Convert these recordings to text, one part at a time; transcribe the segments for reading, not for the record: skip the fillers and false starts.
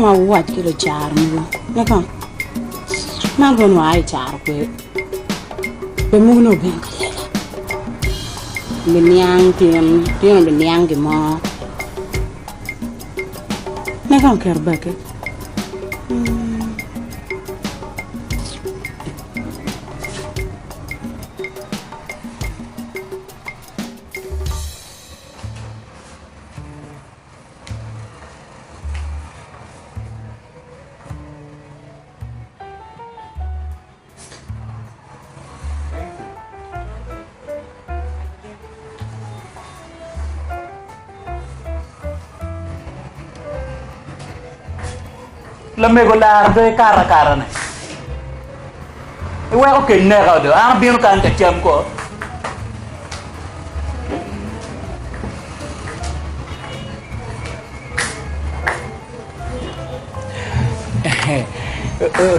ma what kilo charm. Naka. Ma gonu ai char ko. Be munu ben. Biniang tiang biniang ke mo. Naka kerbake. Lame ko lar de kara ne. Iwa ko kinne ka do. Ang binu kan ka jam ko.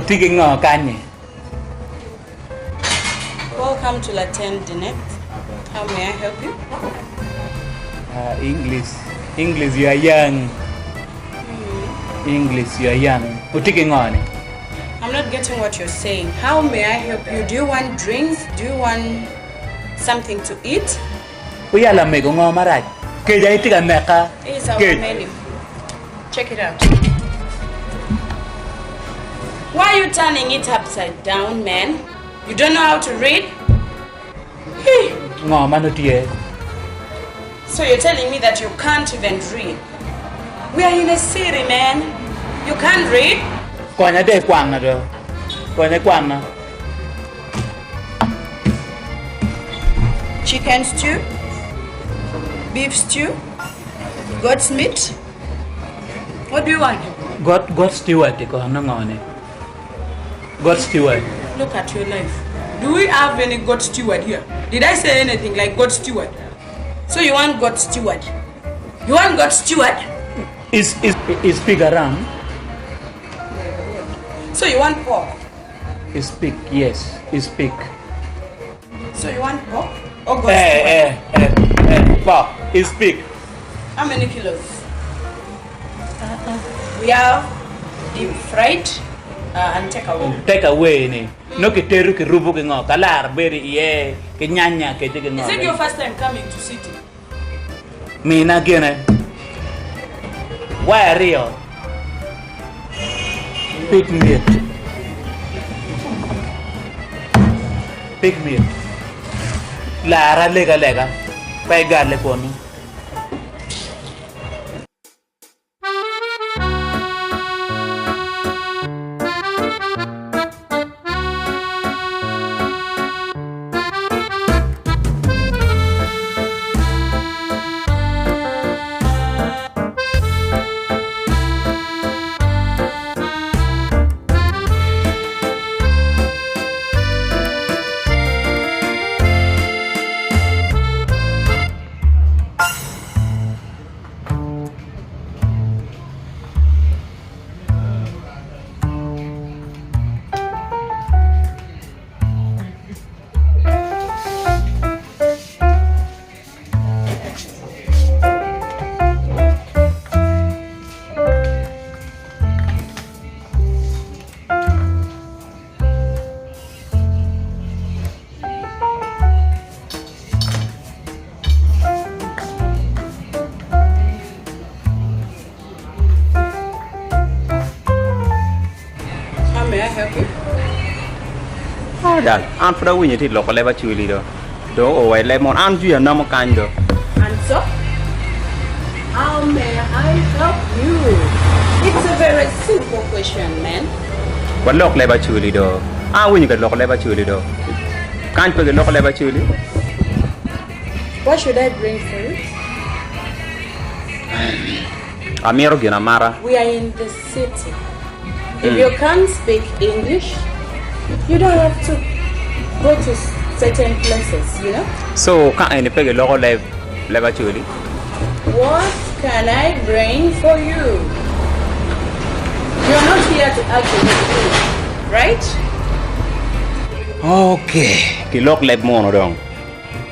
Tiki ngo kan ni. Welcome to Latin Dinette. How may I help you? English you are young. English, you are young. Taking on. I'm not getting what you're saying. How may I help you? Do you want drinks? Do you want something to eat? We are like going on, Marat. Can I take a mecca? It's our menu. Check it out. Why are you turning it upside down, man? You don't know how to read? No, Manutia. So you're telling me that you can't even read? We are in a city, man. You can't read? Kona de kwana do. Kona kwana. Chicken stew, beef stew, goat's meat. What do you want? God steward ko ngone. God steward. Look at your life. Do we have any goat steward here? Did I say anything like goat steward? So you want goat steward? You want goat steward? Is pig around? So you want pork? Is pig, yes. Is pig. So you want pork? Or goat pork. Is pig. How many kilos? We have deep fried and take away. Take away ni. No ke teru ke rubu ke ngo kalar beri ye ke nyanya ke te ke ngo. Is it your first time coming to city? Mina gene. Why real? Pig meat. Pig meat. Lara lega. Pai garle konu. Dal, an fra winyi ti loko leba chuli do. Do o wai lemon an ju ya namo kan do. And so, how may I help you? It's a very simple question, man. Wa lok leba chuli do. An winyi ka loko leba chuli do. Kan pe loko leba chuli. What should I bring for you? Amiro gina mara. We are in the city. If you can't speak English, you don't have to go to certain places, you know? So, can I pay a local leba chuli? What can I bring for you? You're not here to argue with me, right? Okay. Ki lok leb mono dong.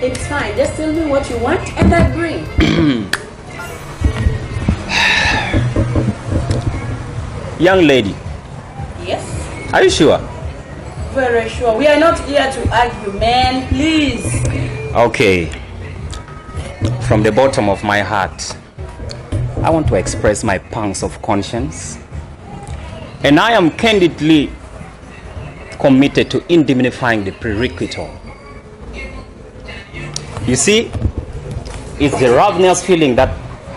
It's fine. Just tell me what you want and I bring. Young lady, Yes. are you sure? Very sure. We are not here to argue, man. Please. Okay. From the bottom of my heart, I want to express my pangs of conscience. And I am candidly committed to indemnifying the prerequisite. You see, it's the ravenous feeling that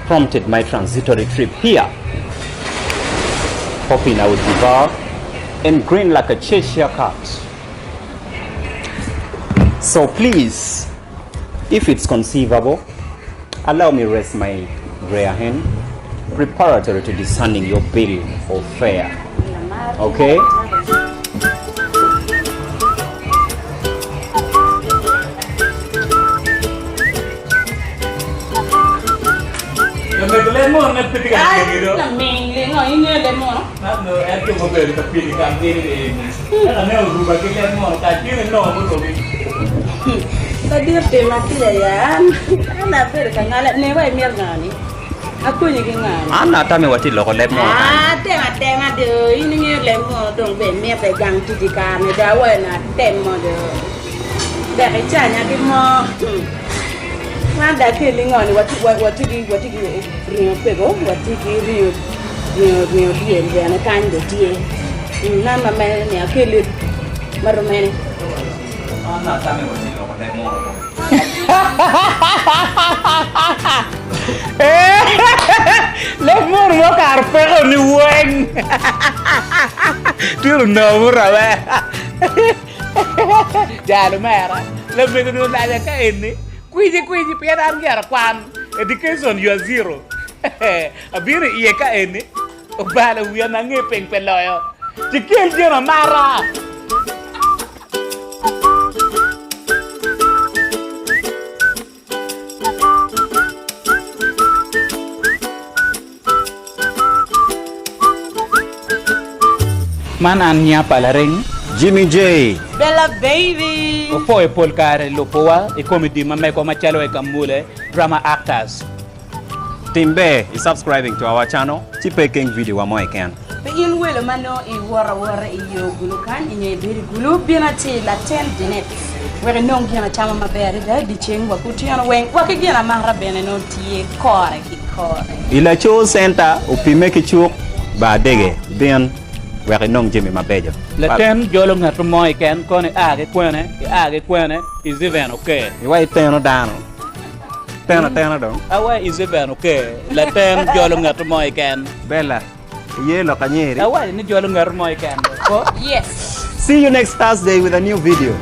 prompted my transitory trip here, hoping I would devour and grin like a Cheshire cat. So please, if it's conceivable, allow me rest my rare hand preparatory to discerning your bill of fare. Okay? Lemon na piti ka gitu. Na mingling ini lemon. No, aku mau beli tapi di kantin ini. Karena aku bagi lemon, tadi no aku beli. Tadi apa mati ya? Anak berkanggalat newa emir ngani. Aku ni ngani. Anak tami wati loko lemon. Tema de ini lemon dong be me pegang titi kami dawa na tema de. Dari canya di mo. Nada kelingoni wati rio pego wati rio dia na kande dia. Na mama ni akeli marumene. Anak tami wati loko lemon. Lemon mo karpe ko ni Weng. Tiro no rawe. Jalo mera. Lebih kudu nanya ka ini. Kuiji piara argiara kwan. Education you are zero. Abire iye ka ini. Obala wiya na ngepeng peloyo. Tikil jena mara. Manan niya pala ring Jimmy J. Bella baby. Opo e Paul Kare Lopowa e comedy mame ko machalo e kamule drama actors. Timbe is subscribing to our channel. Tipe king video wa mo eken. Be in wele mano e wara e yo gulu kan inye biri gulu bina ti la 10 dinet. Were non gina chama mabere da di chengwa kutiana wen wa ke gina mahra bene no ti kore ki kore. Ila cho center upime ki chuk ba dege bien were non Jimmy mabejo. Le ten jolo ngatu moy ken kone age kwene is even okay. Iwa iteno dano. Tena don. Awa is even okay. Le ten jolo ngatu moy ken. Bella. Yelo kanyeri. Awa ni jolo ngatu moy ken. Yes. See you next Thursday with a new video.